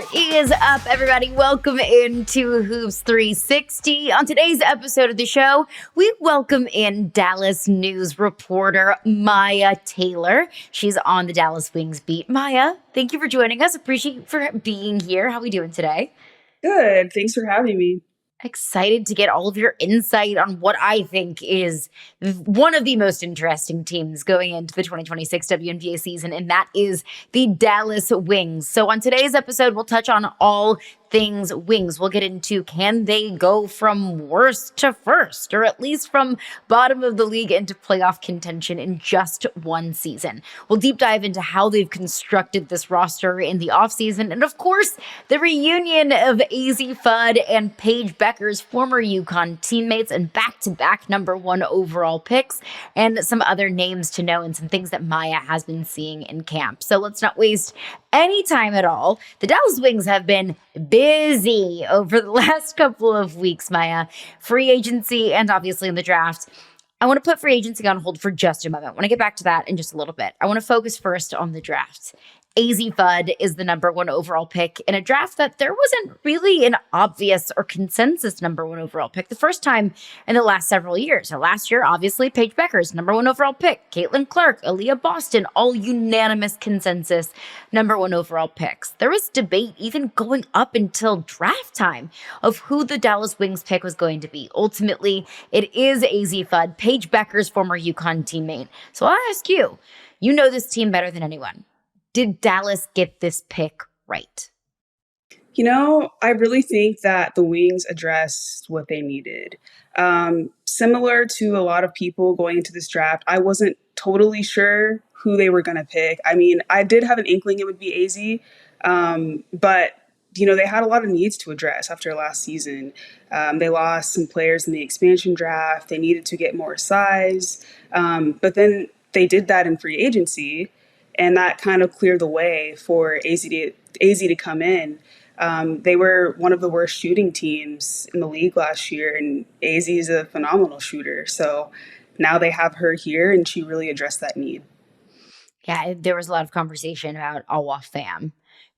What is up, everybody? Welcome into Hoops 360. On today's episode of the show, we welcome in Dallas news reporter Myah Taylor. She's on the Dallas Wings beat. Myah, thank you for joining us. Appreciate you for being here. How are we doing today? Good. Thanks for having me. Excited to get all of your insight on what I think is one of the most interesting teams going into the 2026 WNBA season, and that is the Dallas Wings. So on today's episode, we'll touch on all things Wings. We'll get into, can they go from worst to first, or at least from bottom of the league into playoff contention in just one season? We'll deep dive into how they've constructed this roster in the offseason, and of course, the reunion of Azzi Fudd and Paige Bueckers, former UConn teammates and back-to-back #1 overall picks, and some other names to know and some things that Myah has been seeing in camp. So let's not waste any time at all. The Dallas Wings have been busy over the last couple of weeks, Myah. Free agency and obviously in the draft. I want to put free agency on hold for just a moment. I want to get back to that in just a little bit. I want to focus first on the draft. Azzi Fudd is the #1 overall pick in a draft that there wasn't really an obvious or consensus #1 overall pick the first time in the last several years. So last year, obviously, Paige Bueckers, #1 overall pick. Caitlin Clark, Aaliyah Boston, all unanimous consensus #1 overall picks. There was debate even going up until draft time of who the Dallas Wings pick was going to be. Ultimately, it is Azzi Fudd, Paige Bueckers' former UConn teammate. So I'll ask you, you know this team better than anyone. Did Dallas get this pick right? You know, I really think that the Wings addressed what they needed. Similar to a lot of people going into this draft, I wasn't totally sure who they were going to pick. I mean, I did have an inkling it would be Azzi, but you know, they had a lot of needs to address after last season. They lost some players in the expansion draft. They needed to get more size, but then they did that in free agency. And that kind of cleared the way for Azzi to come in. They were one of the worst shooting teams in the league last year, and Azzi is a phenomenal shooter. So now they have her here, and she really addressed that need. Yeah, there was a lot of conversation about Awaf Fam,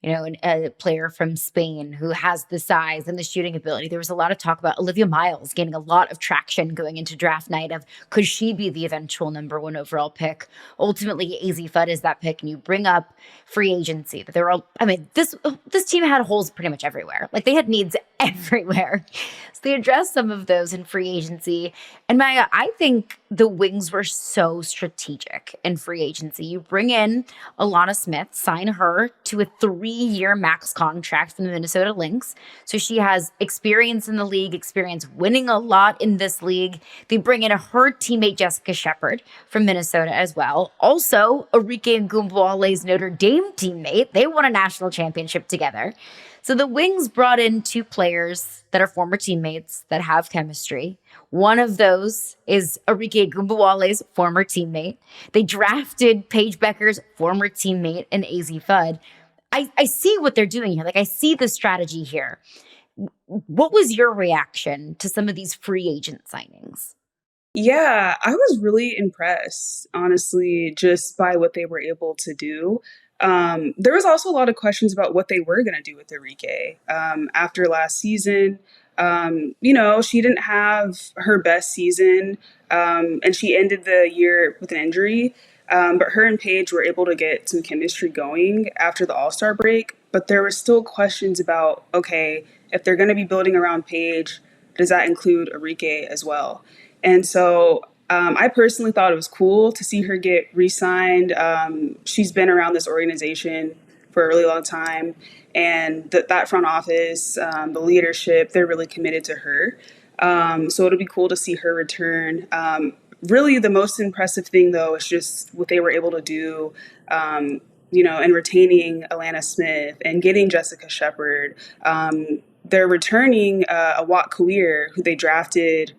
a player from Spain who has the size and the shooting ability. There was a lot of talk about Olivia Miles gaining a lot of traction going into draft night of could she be the eventual #1 overall pick? Ultimately, Azzi Fudd is that pick, and you bring up free agency. That this team had holes pretty much everywhere. Like they had needs everywhere. So they addressed some of those in free agency. And Myah, I think the Wings were so strategic in free agency. You bring in Alana Smith, sign her to a 3-year max contract from the Minnesota Lynx. So she has experience in the league, experience winning a lot in this league. They bring in her teammate, Jessica Shepard from Minnesota as well. Also, Arike Ogunbowale's Notre Dame teammate. They won a national championship together. So the Wings brought in 2 players that are former teammates that have chemistry. One of those is Arike Ogunbowale's former teammate. They drafted Paige Bueckers' former teammate in Azzi Fudd. I see what they're doing here. Like, I see the strategy here. What was your reaction to some of these free agent signings? Yeah, I was really impressed, honestly, just by what they were able to do. There was also a lot of questions about what they were going to do with Arike after last season. You know, she didn't have her best season, and she ended the year with an injury. But her and Paige were able to get some chemistry going after the All-Star break. But there were still questions about, okay, if they're going to be building around Paige, does that include Arike as well? And so I personally thought it was cool to see her get re-signed. She's been around this organization for a really long time. And that front office, the leadership, they're really committed to her. So it'll be cool to see her return. Really, the most impressive thing, though, is just what they were able to do, and retaining Alana Smith and getting Jessica Shepard. They're returning a Wat Kawir, who they drafted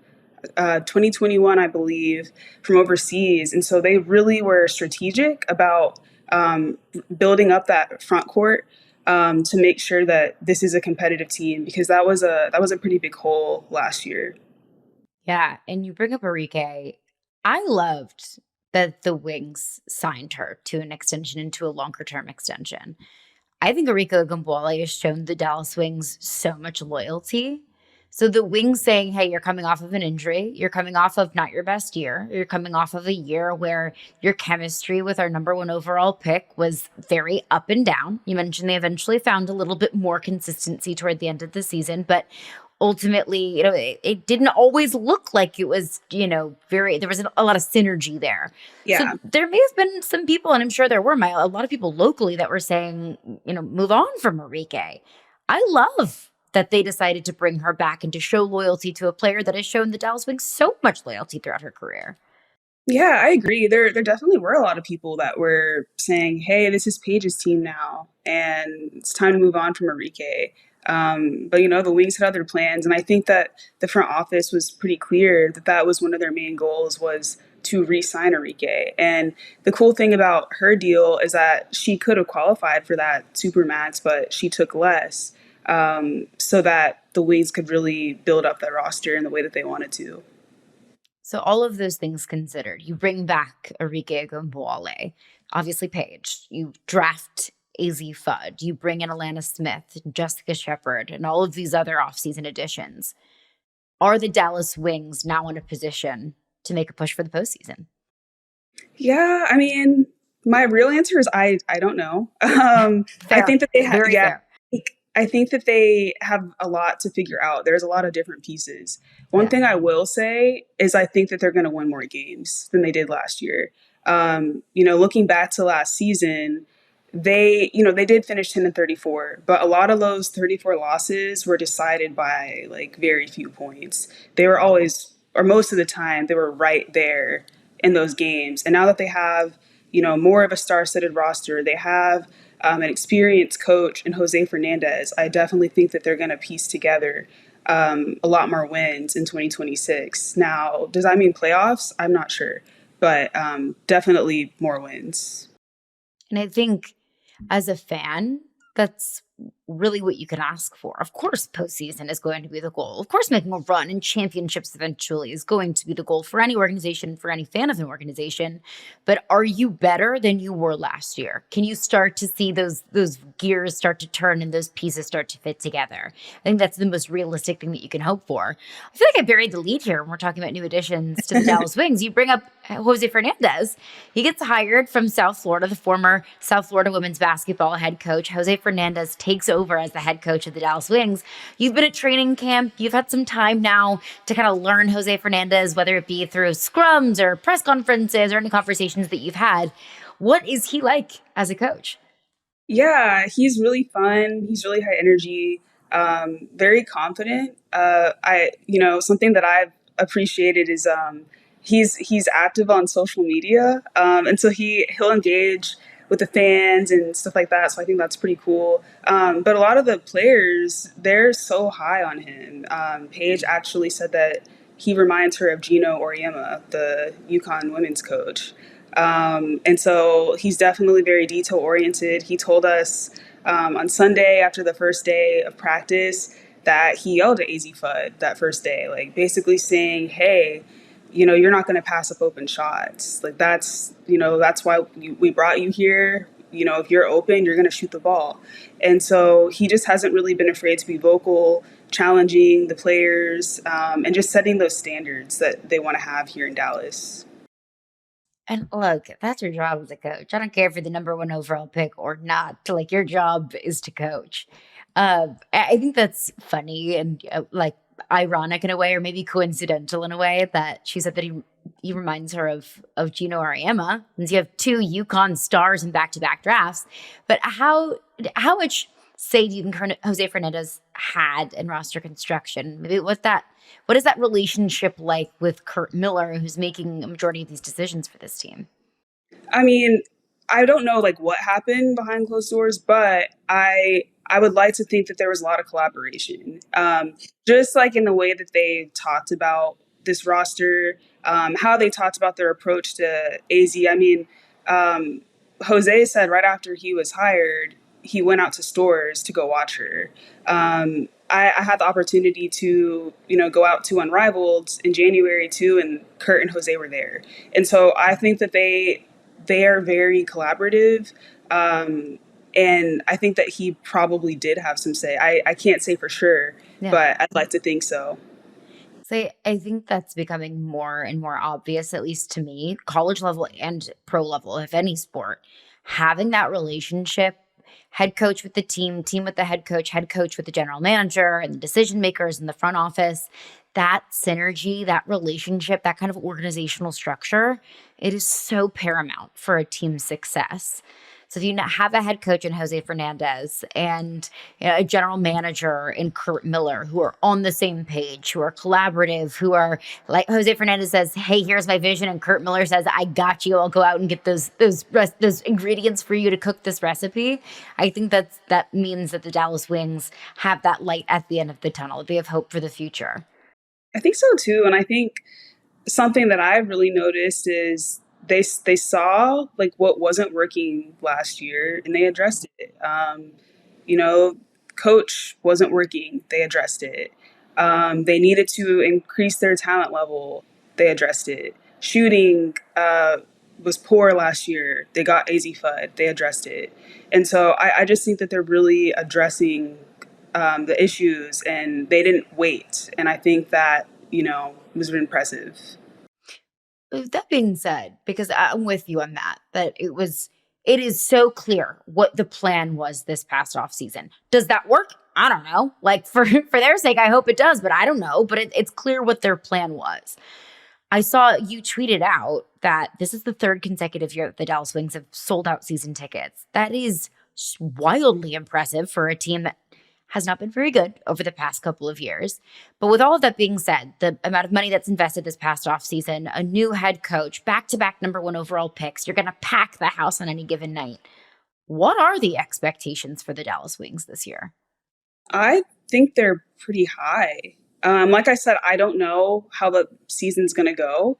2021, I believe, from overseas. And so they really were strategic about building up that front court to make sure that this is a competitive team, because that was a pretty big hole last year. Yeah, and you bring up Arike. I loved that the Wings signed her to an extension, into a longer term extension. I think Arike Ogunbowale has shown the Dallas Wings so much loyalty. So the Wings saying, hey, you're coming off of an injury, you're coming off of not your best year, you're coming off of a year where your chemistry with our number one overall pick was very up and down. You mentioned they eventually found a little bit more consistency toward the end of the season, but ultimately, it didn't always look like it was, there was a lot of synergy there. So Yeah. there may have been some people, and I'm sure there were a lot of people locally that were saying, move on from Arike. I love that they decided to bring her back and to show loyalty to a player that has shown the Dallas Wings so much loyalty throughout her career. Yeah, I agree. There definitely were a lot of people that were saying, "Hey, this is Paige's team now, and it's time to move on from Arike." But the Wings had other plans, and I think that the front office was pretty clear that that was one of their main goals was to re-sign Arike. And the cool thing about her deal is that she could have qualified for that supermax, but she took less, so that the Wings could really build up their roster in the way that they wanted to. So all of those things considered, you bring back Arike Ogunbowale, obviously Paige. You draft Azzi Fudd. You bring in Alana Smith, Jessica Shepard, and all of these other offseason additions. Are the Dallas Wings now in a position to make a push for the postseason? Yeah, I mean, my real answer is I don't know. I Fair. think that they have, Very yeah, fair. I think that they have a lot to figure out. There's a lot of different pieces. One Yeah. thing I will say is I think that they're going to win more games than they did last year. Looking back to last season, they did finish 10-34, but a lot of those 34 losses were decided by like very few points. They were always, or most of the time, they were right there in those games. And now that they have, more of a star-studded roster, they have an experienced coach in Jose Fernandez. I definitely think that they're going to piece together a lot more wins in 2026. Now, does that mean playoffs? I'm not sure, but definitely more wins. And I think as a fan, that's really what you can ask for. Of course, postseason is going to be the goal. Of course, making a run in championships eventually is going to be the goal for any organization, for any fan of an organization. But are you better than you were last year? Can you start to see those gears start to turn and those pieces start to fit together? I think that's the most realistic thing that you can hope for. I feel like I buried the lead here when we're talking about new additions to the Dallas Wings. You bring up Jose Fernandez. He gets hired from South Florida, the former South Florida women's basketball head coach. Jose Fernandez takes over as the head coach of the Dallas Wings. You've been at training camp. You've had some time now to kind of learn Jose Fernandez, whether it be through scrums or press conferences or any conversations that you've had. What is he like as a coach? Yeah, he's really fun. He's really high energy, very confident. Something that I've appreciated is he's active on social media, and so he'll engage with the fans and stuff like that. So I think that's pretty cool. But a lot of the players, they're so high on him. Paige actually said that he reminds her of Gino Auriemma, the UConn women's coach. And so he's definitely very detail oriented. He told us on Sunday after the first day of practice that he yelled at Azzi Fudd that first day, like basically saying, "Hey, you're not going to pass up open shots. Like that's why we brought you here. If you're open, you're going to shoot the ball." And so he just hasn't really been afraid to be vocal, challenging the players, and just setting those standards that they want to have here in Dallas. And look, that's your job as a coach. I don't care if you're the number one overall pick or not. Like, your job is to coach. I think that's funny and like ironic in a way, or maybe coincidental in a way, that she said that he reminds her of Gino Auriemma, since you have two UConn stars in back-to-back drafts. But how much say do you think Jose Fernandez had in roster construction? Maybe what is that relationship like with Kurt Miller, who's making a majority of these decisions for this team? I mean, I don't know like what happened behind closed doors, but I would like to think that there was a lot of collaboration, just like in the way that they talked about this roster, how they talked about their approach to AZ. I mean, um, Jose said right after he was hired, he went out to stores to go watch her. I had the opportunity to, go out to Unrivaled in January too, and Kurt and Jose were there. And so I think that they are very collaborative. Um, And I think that he probably did have some say. I can't say for sure, Yeah. but I'd like to think so. So I think that's becoming more and more obvious, at least to me, college level and pro level, if any sport, having that relationship, head coach with the team with the head coach with the general manager and the decision makers in the front office, that synergy, that relationship, that kind of organizational structure, it is so paramount for a team's success. So if you have a head coach in Jose Fernandez and a general manager in Kurt Miller who are on the same page, who are collaborative, who are like Jose Fernandez says, "Hey, here's my vision," and Kurt Miller says, "I got you. I'll go out and get those ingredients for you to cook this recipe." I think that means that the Dallas Wings have that light at the end of the tunnel. They have hope for the future. I think so too, and I think something that I've really noticed is they saw like what wasn't working last year and they addressed it. You know, coach wasn't working, they addressed it. They needed to increase their talent level, they addressed it. Shooting was poor last year, they got Azzi Fudd, they addressed it. And so I just think that they're really addressing the issues and they didn't wait. And I think that, was impressive. That being said, because I'm with you on that it is so clear what the plan was this past off season. Does that work? I don't know. Like for their sake, I hope it does, but I don't know. But it's clear what their plan was. I saw you tweeted out that this is the third consecutive year that the Dallas Wings have sold out season tickets. That is wildly impressive for a team that has not been very good over the past couple of years. But with all of that being said, the amount of money that's invested this past offseason, a new head coach, back-to-back number one overall picks, you're going to pack the house on any given night. What are the expectations for the Dallas Wings this year? I think they're pretty high. Like I said, I don't know how the season's going to go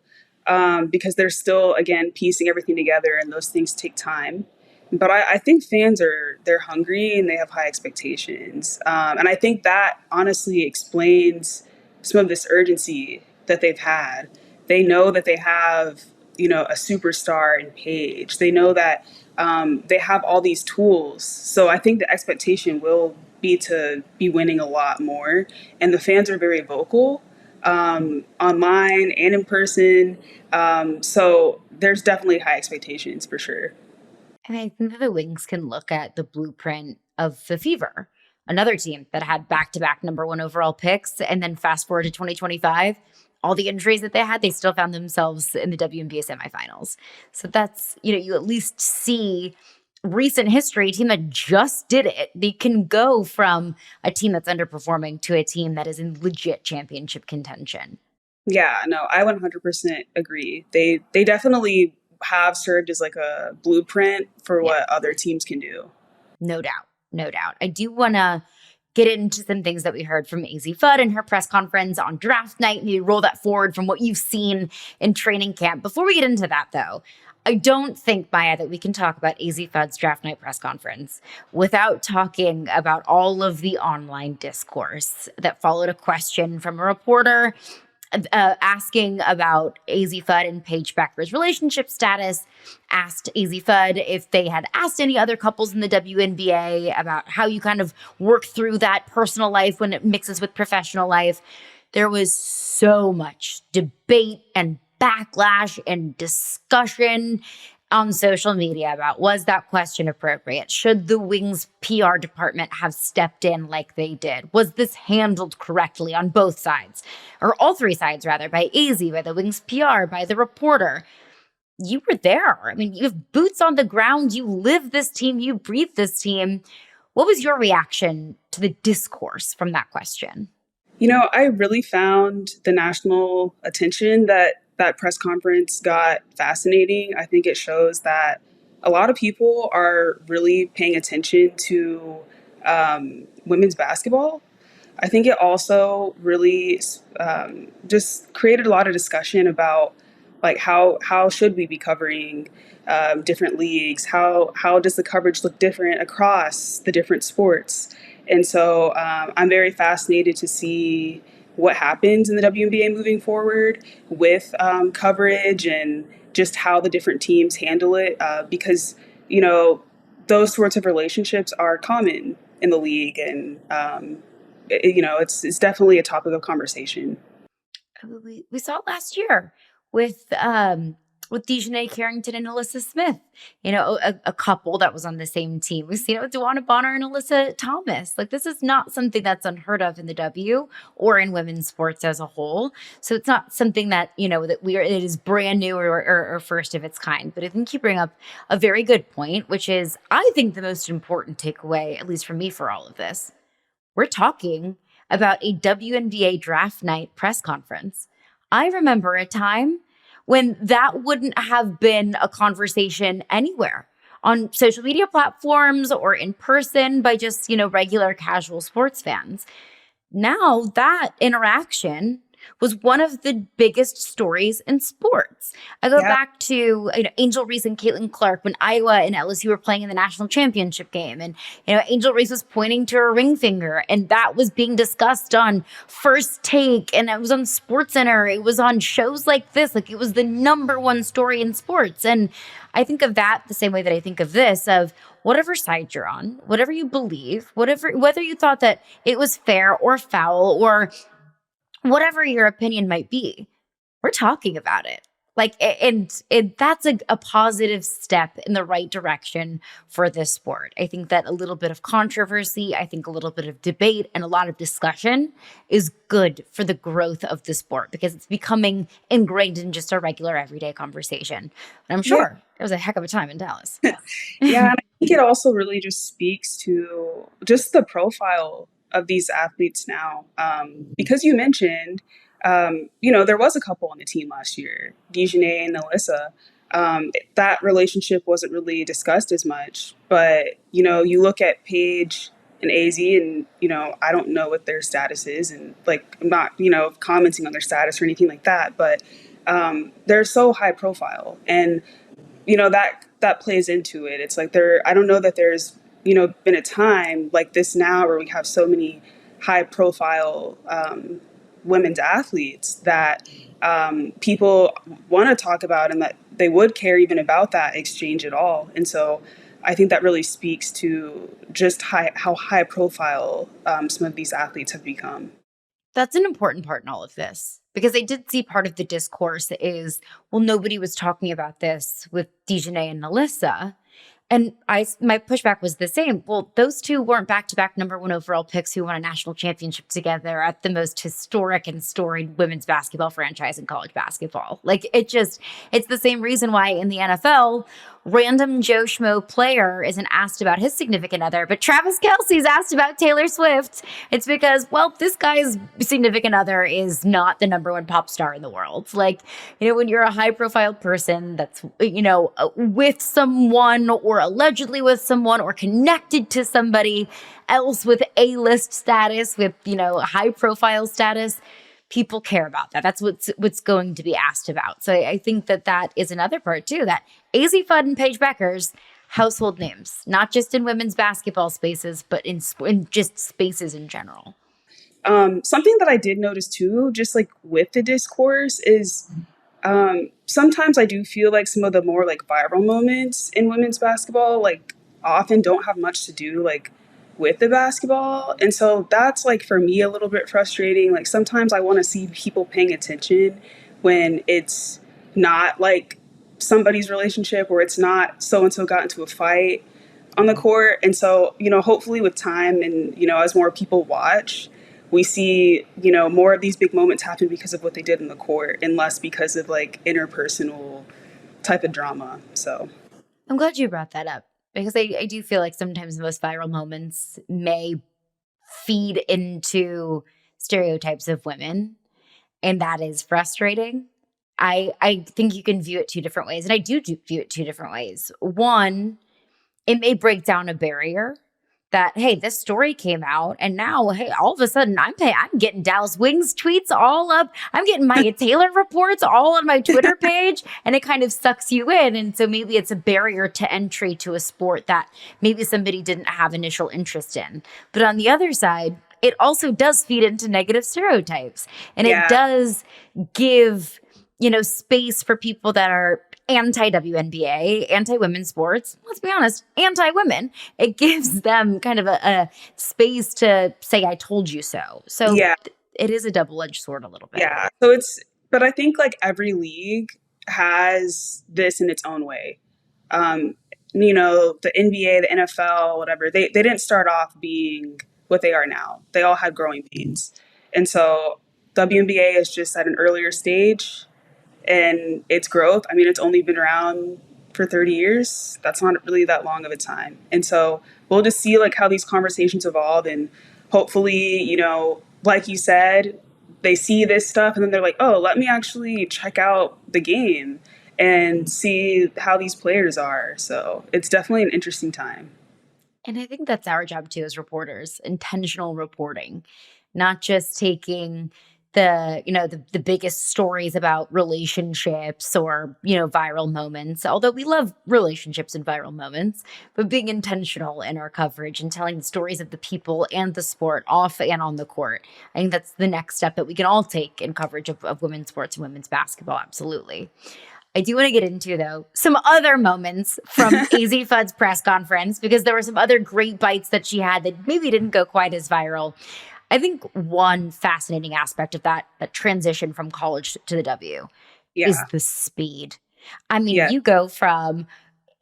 because they're still, again, piecing everything together and those things take time. But I think fans they're hungry and they have high expectations. And I think that honestly explains some of this urgency that they've had. They know that they have, a superstar in Paige. They know that they have all these tools. So I think the expectation will be to be winning a lot more. And the fans are very vocal online and in person. So there's definitely high expectations for sure. And I think that the Wings can look at the blueprint of the Fever, another team that had back-to-back number one overall picks. And then fast forward to 2025, all the injuries that they had, they still found themselves in the WNBA semifinals. So that's, you at least see recent history, a team that just did it. They can go from a team that's underperforming to a team that is in legit championship contention. Yeah, no, I 100% agree. They definitely have served as like a blueprint for what other teams can do. No doubt. No doubt. I do want to get into some things that we heard from Azzi Fudd in her press conference on draft night. Maybe roll that forward from what you've seen in training camp. Before we get into that, though, I don't think, Myah, that we can talk about Azzi Fudd's draft night press conference without talking about all of the online discourse that followed a question from a reporter asking about Azzi Fudd and Paige Bueckers' relationship status, asked Azzi Fudd if they had asked any other couples in the WNBA about how you kind of work through that personal life when it mixes with professional life. There was so much debate and backlash and discussion on social media about, was that question appropriate? Should the Wings PR department have stepped in like they did? Was this handled correctly on both sides? Or all three sides, rather, by Azzi, by the Wings PR, by the reporter. You were there. I mean, you have boots on the ground. You live this team. You breathe this team. What was your reaction to the discourse from that question? I really found the national attention that press conference got fascinating. I think it shows that a lot of people are really paying attention to women's basketball. I think it also really just created a lot of discussion about like how should we be covering different leagues? How does the coverage look different across the different sports? And so I'm very fascinated to see what happens in the WNBA moving forward with coverage and just how the different teams handle it. Because, those sorts of relationships are common in the league, and it's definitely a topic of conversation. We saw it last year with Dejanay Carrington and Alyssa Smith, a couple that was on the same team. We've seen it with Dewana Bonner and Alyssa Thomas. Like, this is not something that's unheard of in the W or in women's sports as a whole. So it's not something that, it is brand new or first of its kind. But I think you bring up a very good point, which is, I think, the most important takeaway, at least for me, for all of this. We're talking about a WNBA draft night press conference. I remember a time when that wouldn't have been a conversation anywhere on social media platforms or in person by just, regular casual sports fans. Now that interaction was one of the biggest stories in sports. I go back to Angel Reese and Caitlin Clark when Iowa and LSU were playing in the national championship game. And Angel Reese was pointing to her ring finger, and that was being discussed on First Take, and it was on SportsCenter. It was on shows like this. Like, it was the number one story in sports. And I think of that the same way that I think of this, of whatever side you're on, whatever you believe, whether you thought that it was fair or foul or whatever your opinion might be, we're talking about it. Like, and that's a positive step in the right direction for this sport. I think that a little bit of controversy, I think a little bit of debate and a lot of discussion is good for the growth of the sport, because it's becoming ingrained in just a regular everyday conversation. And I'm sure it was a heck of a time in Dallas. Yeah, and I think it also really just speaks to just the profile of these athletes now. Because you mentioned, there was a couple on the team last year, Dejanay and Alyssa. That relationship wasn't really discussed as much, but, you look at Paige and Azzi, and, I don't know what their status is, and like, I'm not, commenting on their status or anything like that, but they're so high profile, and, that plays into it. It's like I don't know that there's, been a time like this now where we have so many high profile women's athletes that people want to talk about, and that they would care even about that exchange at all. And so I think that really speaks to just how high profile some of these athletes have become. That's an important part in all of this, because I did see part of the discourse is, well, nobody was talking about this with Dejanay and Alyssa. And my pushback was the same. Well, those two weren't back-to-back number one overall picks who won a national championship together at the most historic and storied women's basketball franchise in college basketball. Like, it's the same reason why in the NFL, random Joe Schmo player isn't asked about his significant other, but Travis Kelce's asked about Taylor Swift. It's because, well, this guy's significant other is not the number one pop star in the world. Like, when you're a high-profile person that's, with someone or allegedly with someone or connected to somebody else with A-list status, with, high-profile status, people care about that. That's what's going to be asked about. So I think that is another part too, that Azzi Fudd and Paige Bueckers, household names, not just in women's basketball spaces, but in just spaces in general. Something that I did notice too, just like with the discourse, is sometimes I do feel like some of the more like viral moments in women's basketball, like, often don't have much to do like with the basketball. And so that's, like, for me, a little bit frustrating. Like, sometimes I want to see people paying attention when it's not like somebody's relationship, or it's not so-and-so got into a fight on the court. And so, hopefully with time and, as more people watch, we see, more of these big moments happen because of what they did in the court and less because of like interpersonal type of drama. So I'm glad you brought that up, because I do feel like sometimes the most viral moments may feed into stereotypes of women, and that is frustrating. I think you can view it two different ways, and I do view it two different ways. One, it may break down a barrier that, hey, this story came out, and now, hey, all of a sudden I'm getting Dallas Wings tweets all up. I'm getting Myah Taylor reports all on my Twitter page, and it kind of sucks you in. And so maybe it's a barrier to entry to a sport that maybe somebody didn't have initial interest in. But on the other side, it also does feed into negative stereotypes, and it does give, space for people that are anti-WNBA, anti-women's sports, let's be honest, anti-women. It gives them kind of a space to say, I told you so. So Yeah. it is a double-edged sword a little bit. Yeah. So but I think like every league has this in its own way. Um, the NBA, the NFL, whatever, they didn't start off being what they are now. They all had growing pains. And so WNBA is just at an earlier stage and its growth. I mean, it's only been around for 30 years. That's not really that long of a time. And so we'll just see like how these conversations evolve, and hopefully, like you said, they see this stuff and then they're like, oh, let me actually check out the game and see how these players are. So it's definitely an interesting time. And I think that's our job too as reporters, intentional reporting, not just taking the biggest stories about relationships or, viral moments, although we love relationships and viral moments, but being intentional in our coverage and telling the stories of the people and the sport off and on the court. I think that's the next step that we can all take in coverage of women's sports and women's basketball. Absolutely. I do want to get into, though, some other moments from Azzi Fudd's press conference, because there were some other great bites that she had that maybe didn't go quite as viral. I think one fascinating aspect of that transition from college to the W is Yeah. the speed. I mean, Yeah. you go from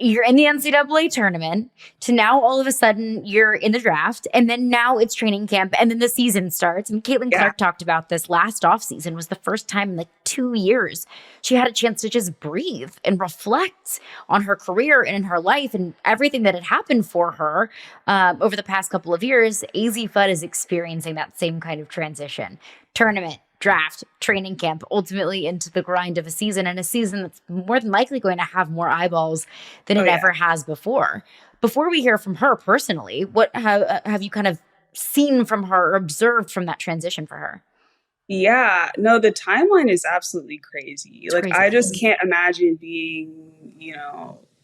you're in the NCAA tournament to now all of a sudden you're in the draft, and then now it's training camp, and then the season starts. And Caitlin Yeah. Clark talked about this last offseason was the first time in like 2 years she had a chance to just breathe and reflect on her career and in her life and everything that had happened for her over the past couple of years. Azzi Fudd is experiencing that same kind of transition. Tournament, draft, training camp, ultimately into the grind of a season, and a season that's more than likely going to have more eyeballs than it ever has before. Before we hear from her personally, what have you kind of seen from her or observed from that transition for her? Yeah, no, the timeline is absolutely crazy. It's Like, crazy. I just can't imagine being,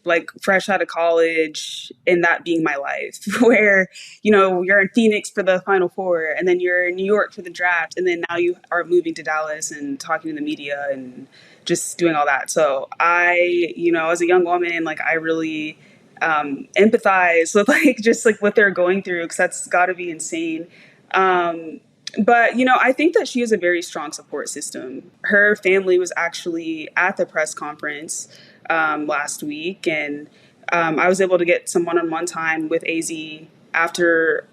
like fresh out of college and that being my life, where, you're in Phoenix for the Final Four, and then you're in New York for the draft, and then now you are moving to Dallas and talking to the media and just doing all that. So as a young woman, like, I really empathize with like just like what they're going through, because that's got to be insane. But, I think that she has a very strong support system. Her family was actually at the press conference last week, and I was able to get some one-on-one time with Azzi after,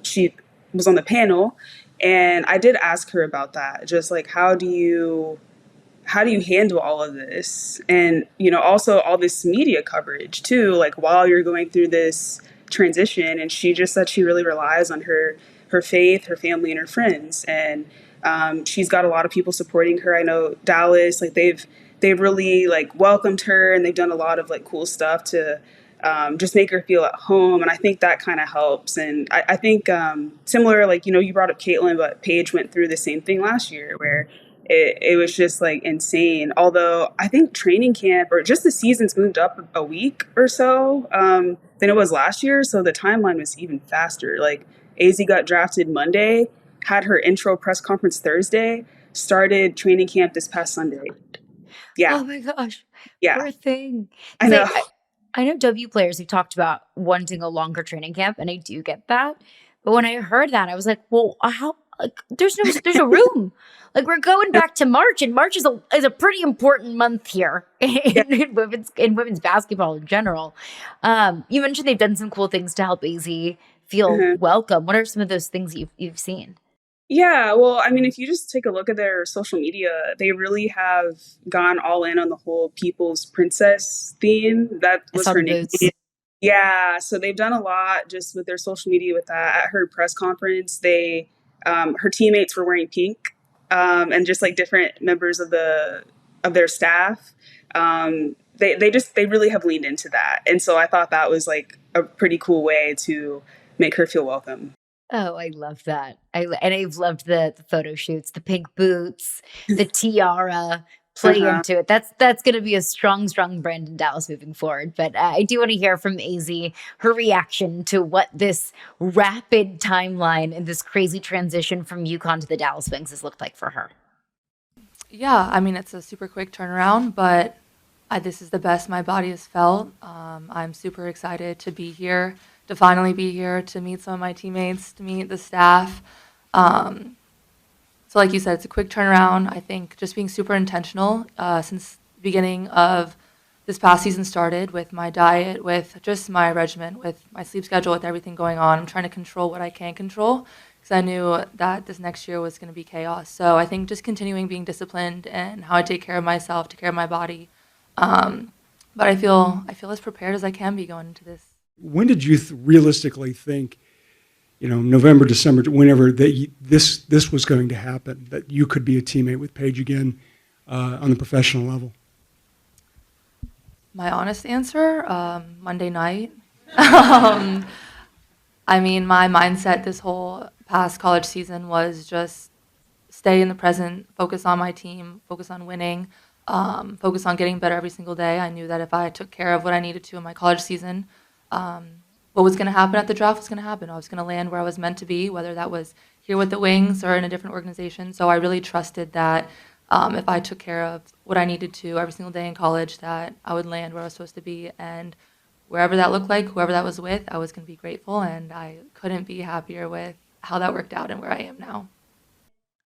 she was on the panel. And I did ask her about that, just like, how do you handle all of this? And, also all this media coverage too, like while you're going through this transition. And she just said she really relies on her faith, her family, and her friends. And she's got a lot of people supporting her. I know Dallas, like they've really like welcomed her, and they've done a lot of like cool stuff to just make her feel at home. And I think that kind of helps. And I think similar, like, you brought up Caitlin, but Paige went through the same thing last year where it was just like insane. Although I think training camp or just the season's moved up a week or so than it was last year. So the timeline was even faster. Like, Azzi got drafted Monday, had her intro press conference Thursday, started training camp this past Sunday. Yeah. Oh my gosh. Yeah. Poor thing. I know. I know W players who talked about wanting a longer training camp, and I do get that. But when I heard that, I was like, well, how? Like, there's no room. Like, we're going back to March, and March is a pretty important month here in women's basketball in general. You mentioned they've done some cool things to help Azzi feel welcome. What are some of those things you've seen? Yeah, well, I mean, if you just take a look at their social media, they really have gone all in on the whole People's Princess theme. That was her name. Yeah, so they've done a lot just with their social media with that. At her press conference, her teammates were wearing pink, and just like different members of their staff. They really have leaned into that, and so I thought that was like a pretty cool way to make her feel welcome. Oh, I love that. And I've loved the photo shoots, the pink boots, the tiara play into it. That's going to be a strong brand in Dallas moving forward. But I do want to hear from Azzi, her reaction to what this rapid timeline and this crazy transition from UConn to the Dallas Wings has looked like for her. Yeah, I mean, it's a super quick turnaround, but This is the best my body has felt. I'm super excited to be here, to finally be here, to meet some of my teammates, to meet the staff. Um, so like you said, it's a quick turnaround. I think just being super intentional since the beginning of this past season started with my diet, with just my regimen, with my sleep schedule, with everything going on. I'm trying to control what I can control because I knew that this next year was going to be chaos. So I think just continuing being disciplined and how I take care of myself, take care of my body. But I feel as prepared as I can be going into this. When did you realistically think, November, December, whenever this was going to happen, that you could be a teammate with Paige again on the professional level? My honest answer, Monday night. um, my mindset this whole past college season was just stay in the present, focus on my team, focus on winning, focus on getting better every single day. I knew that if I took care of what I needed to in my college season, what was going to happen at the draft was going to happen. I was going to land where I was meant to be, whether that was here with the Wings or in a different organization. So I really trusted that if I took care of what I needed to every single day in college, that I would land where I was supposed to be. And wherever that looked like, whoever that was with, I was going to be grateful. And I couldn't be happier with how that worked out and where I am now.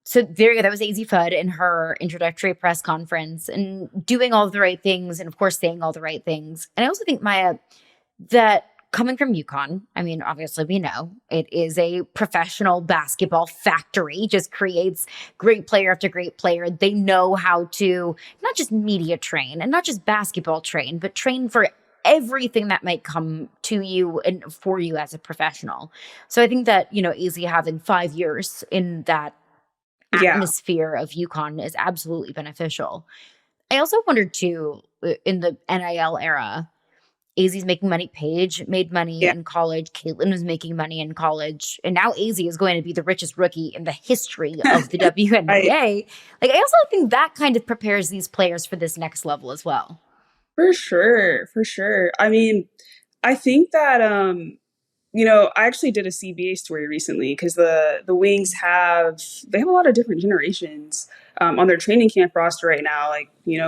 So there you go. That was Azzi Fudd in her introductory press conference and doing all the right things and, of course, saying all the right things. And I also think, Myah, that coming from UConn, obviously we know it is a professional basketball factory, just creates great player after great player. They know how to not just media train and not just basketball train, but train for everything that might come to you and for you as a professional. So I think that, Azzi having 5 years in that Yeah. atmosphere of UConn is absolutely beneficial. I also wondered too, in the NIL era, Azzi's making money. Paige made money Yeah. in college. Caitlin was making money in college. And now Azzi is going to be the richest rookie in the history of the WNBA. I also think that kind of prepares these players for this next level as well. For sure, for sure. I think that I actually did a CBA story recently because the Wings have a lot of different generations on their training camp roster right now.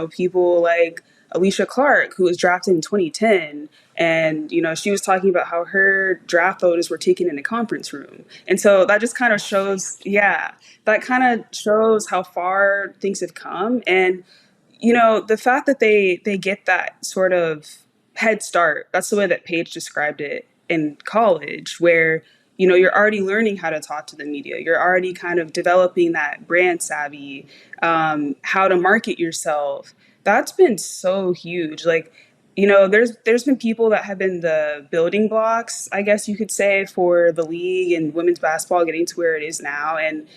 People like Alicia Clark, who was drafted in 2010, and she was talking about how her draft photos were taken in a conference room, and so that just kind of shows, how far things have come. And the fact that they get that sort of head start, that's the way that Paige described it in college, where you're already learning how to talk to the media, you're already kind of developing that brand savvy, how to market yourself. That's been so huge. There's been people that have been the building blocks, I guess you could say, for the league and women's basketball getting to where it is now, and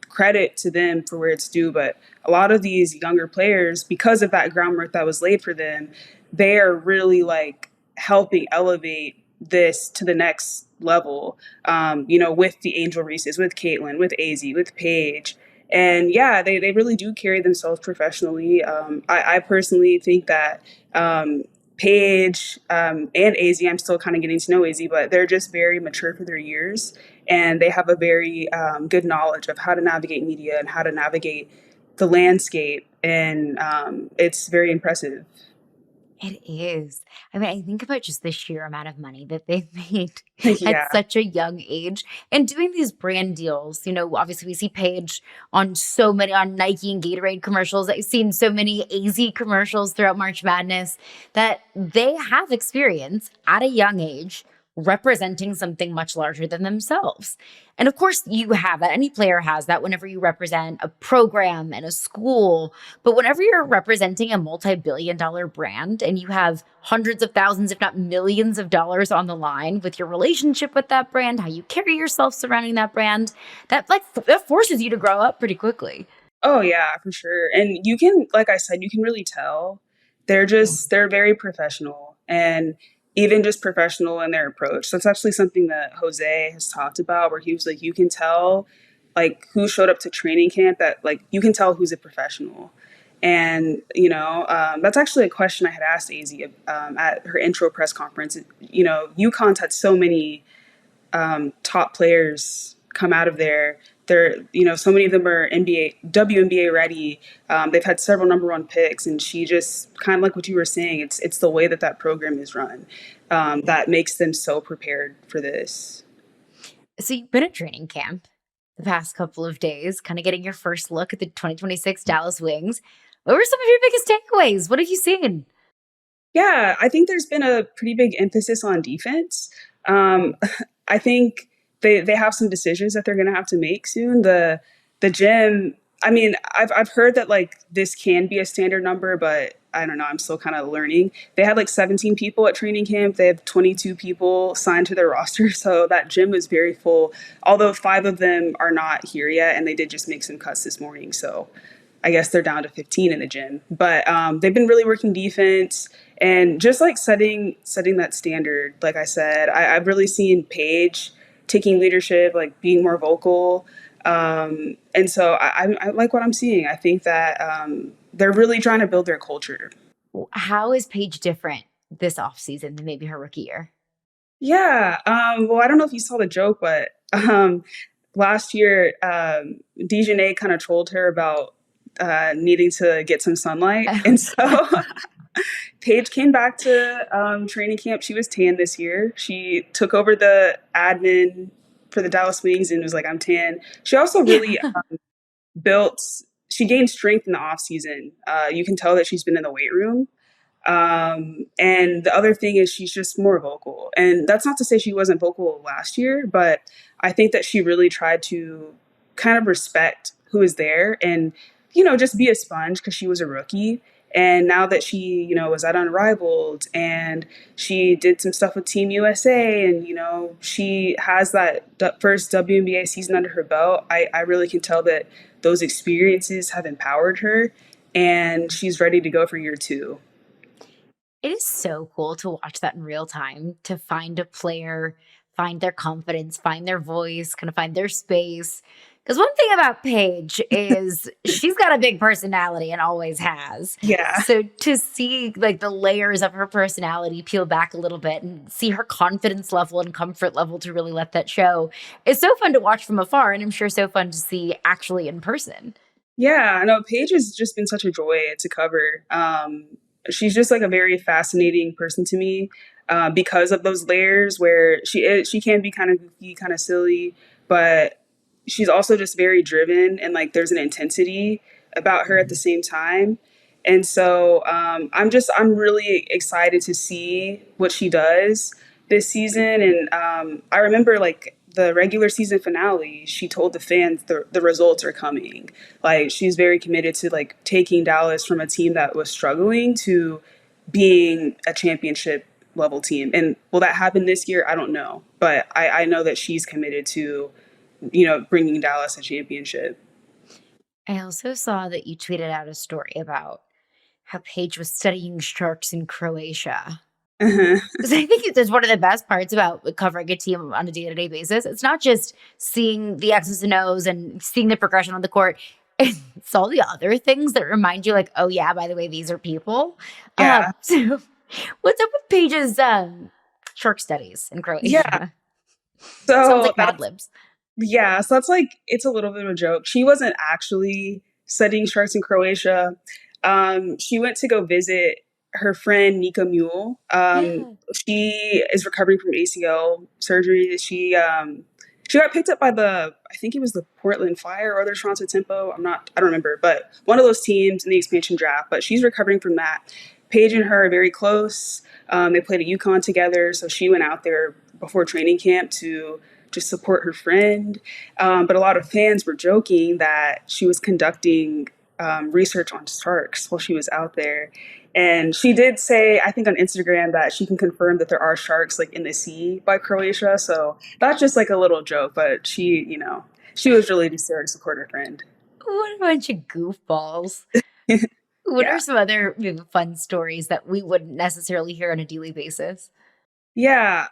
credit to them for where it's due. But a lot of these younger players, because of that groundwork that was laid for them, they are really helping elevate this to the next level, with the Angel Reeses, with Caitlin, with Azzi, with Paige. And yeah, they really do carry themselves professionally. I personally think that Paige and Azzi, I'm still kind of getting to know Azzi, but they're just very mature for their years. And they have a very good knowledge of how to navigate media and how to navigate the landscape. And it's very impressive. It is. I think about just the sheer amount of money that they've made Yeah. at such a young age and doing these brand deals. Obviously we see Paige on Nike and Gatorade commercials. I've seen so many Azzi commercials throughout March Madness that they have experience at a young age representing something much larger than themselves. And of course, you have that. Any player has that whenever you represent a program and a school. But whenever you're representing a multi-billion-dollar brand and you have hundreds of thousands, if not millions of dollars on the line with your relationship with that brand, how you carry yourself surrounding that brand, that forces you to grow up pretty quickly. Oh yeah, for sure. And you can, like I said, you can really tell they're very professional, and even just professional in their approach. That's actually something that Jose has talked about, where he was like, you can tell who showed up to training camp, that you can tell who's a professional. And that's actually a question I had asked Azzi at her intro press conference. UConn's had so many top players come out of there so many of them are WNBA ready. They've had several number one picks, and she just kind of like what you were saying. It's the way that program is run that makes them so prepared for this. So you've been at training camp the past couple of days, kind of getting your first look at the 2026 Dallas Wings. What were some of your biggest takeaways? What have you seen? Yeah, I think there's been a pretty big emphasis on defense. I think they have some decisions that they're going to have to make soon. The gym. I mean, I've heard that like this can be a standard number, but I don't know. I'm still kind of learning. They had like 17 people at training camp. They have 22 people signed to their roster, so that gym was very full. Although 5 of them are not here yet, and they did just make some cuts this morning. So I guess they're down to 15 in the gym. But they've been really working defense and just like setting that standard. Like I said, I've really seen Paige taking leadership, like being more vocal. And so I like what I'm seeing. I think that they're really trying to build their culture. How is Paige different this offseason than maybe her rookie year? Yeah. Well, I don't know if you saw the joke, but last year, Dejanay kind of trolled her about needing to get some sunlight. And so Paige came back to training camp. She was tan this year. She took over the admin for the Dallas Wings and was like, I'm tan. She also really she gained strength in the off season. You can tell that she's been in the weight room. And the other thing is she's just more vocal. And that's not to say she wasn't vocal last year, but I think that she really tried to kind of respect who is there and, just be a sponge because she was a rookie. And now that she, was at Unrivaled and she did some stuff with Team USA and, she has that first WNBA season under her belt, I really can tell that those experiences have empowered her and she's ready to go for year 2. It is so cool to watch that in real time, to find a player, find their confidence, find their voice, kind of find their space. Because one thing about Paige is she's got a big personality and always has. Yeah. So to see like the layers of her personality peel back a little bit and see her confidence level and comfort level to really let that show is so fun to watch from afar. And I'm sure so fun to see actually in person. Yeah, I know Paige has just been such a joy to cover. She's just like a very fascinating person to me because of those layers where she can be kind of goofy, kind of silly, but she's also just very driven and like there's an intensity about her at the same time. And so I'm really excited to see what she does this season. And I remember like the regular season finale, she told the fans the results are coming. Like she's very committed to like taking Dallas from a team that was struggling to being a championship level team. And will that happen this year? I don't know. But I know that she's committed to, bringing Dallas a championship. I also saw that you tweeted out a story about how Paige was studying sharks in Croatia. Uh-huh. So I think that's one of the best parts about covering a team on a day-to-day basis. It's not just seeing the X's and O's and seeing the progression on the court. It's all the other things that remind you like, oh yeah, by the way, these are people. Yeah. So what's up with Paige's shark studies in Croatia? Yeah. Sounds So like Mad that's Libs. yeah, so that's like it's a little bit of a joke. She wasn't actually studying sharks in Croatia. She went to go visit her friend Nika Mule. Yeah. She is recovering from ACL surgery. She got picked up by I think it was the Portland Fire or the Toronto Tempo. I don't remember, but one of those teams in the expansion draft. But she's recovering from that. Paige and her are very close. They played at UConn together, so she went out there before training camp to just support her friend. But a lot of fans were joking that she was conducting research on sharks while she was out there. And she did say, I think on Instagram, that she can confirm that there are sharks like in the sea by Croatia. So that's just like a little joke, but she was really just there to support her friend. What a bunch of goofballs. What Yeah. are some other fun stories that we wouldn't necessarily hear on a daily basis? Yeah.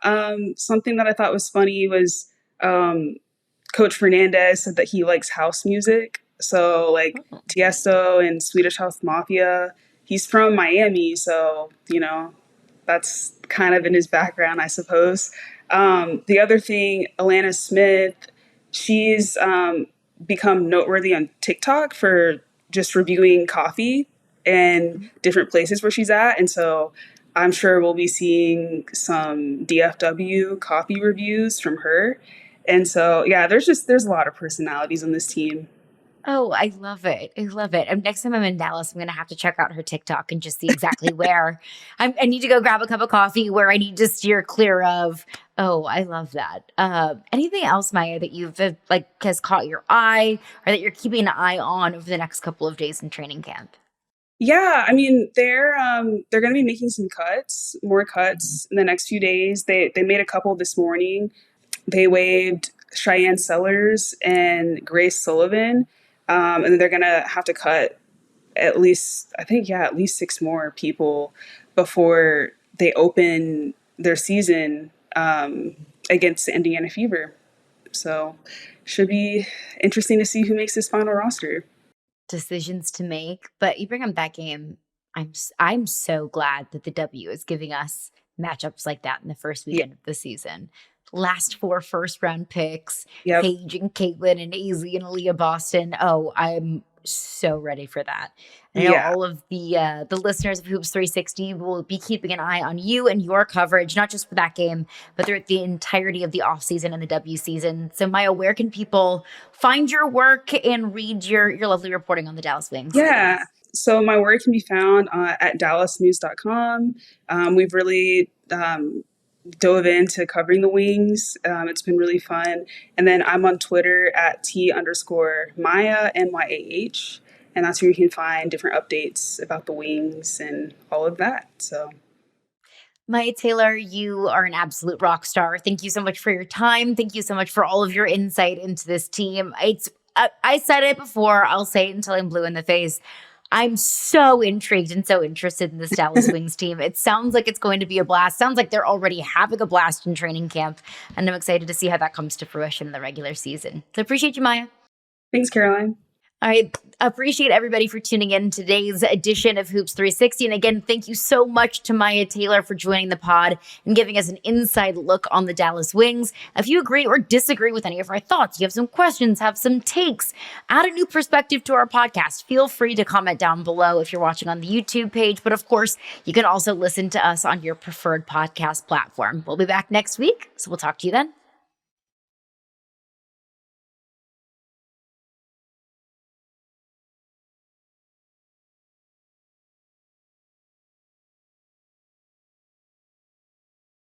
Something that I thought was funny was Coach Fernandez said that he likes house music. So like Tiesto and Swedish House Mafia. He's from Miami, so that's kind of in his background, I suppose. The other thing, Alana Smith, she's become noteworthy on TikTok for just reviewing coffee and different places where she's at. And so I'm sure we'll be seeing some DFW coffee reviews from her. And so, yeah, there's a lot of personalities on this team. Oh, I love it. I love it. Next time I'm in Dallas, I'm going to have to check out her TikTok and just see exactly where I need to go grab a cup of coffee, where I need to steer clear of. Oh, I love that. Anything else, Myah, that you've has caught your eye or that you're keeping an eye on over the next couple of days in training camp? Yeah, I mean they're going to be making some cuts, more cuts in the next few days. They made a couple this morning. They waived Cheyenne Sellers and Grace Sullivan, and then they're going to have to cut at least, I think, at least 6 more people before they open their season against the Indiana Fever. So should be interesting to see who makes this final roster. Decisions to make, but you bring up that game. I'm so glad that the W is giving us matchups like that in the first weekend of the season. Last 4 first-round picks, Yep. Paige and Caitlin and Azzi and Aaliyah Boston. Oh, I'm so ready for that. I know all of the listeners of Hoops 360 will be keeping an eye on you and your coverage, not just for that game, but throughout the entirety of the offseason and the W season. So, Myah, where can people find your work and read your lovely reporting on the Dallas Wings? Yeah. So my work can be found at dallasnews.com. We've really dove into covering the Wings. It's been really fun. And then I'm on Twitter at T_Myah, MYAH. And that's where you can find different updates about the Wings and all of that. So, Myah Taylor, you are an absolute rock star. Thank you so much for your time. Thank you so much for all of your insight into this team. I said it before. I'll say it until I'm blue in the face. I'm so intrigued and so interested in this Dallas Wings team. It sounds like it's going to be a blast. Sounds like they're already having a blast in training camp. And I'm excited to see how that comes to fruition in the regular season. So appreciate you, Myah. thanks, Caroline. I appreciate everybody for tuning in today's edition of Hoops 360. And again, thank you so much to Myah Taylor for joining the pod and giving us an inside look on the Dallas Wings. If you agree or disagree with any of our thoughts, you have some questions, have some takes, add a new perspective to our podcast, feel free to comment down below if you're watching on the YouTube page. But of course, you can also listen to us on your preferred podcast platform. We'll be back next week, so we'll talk to you then.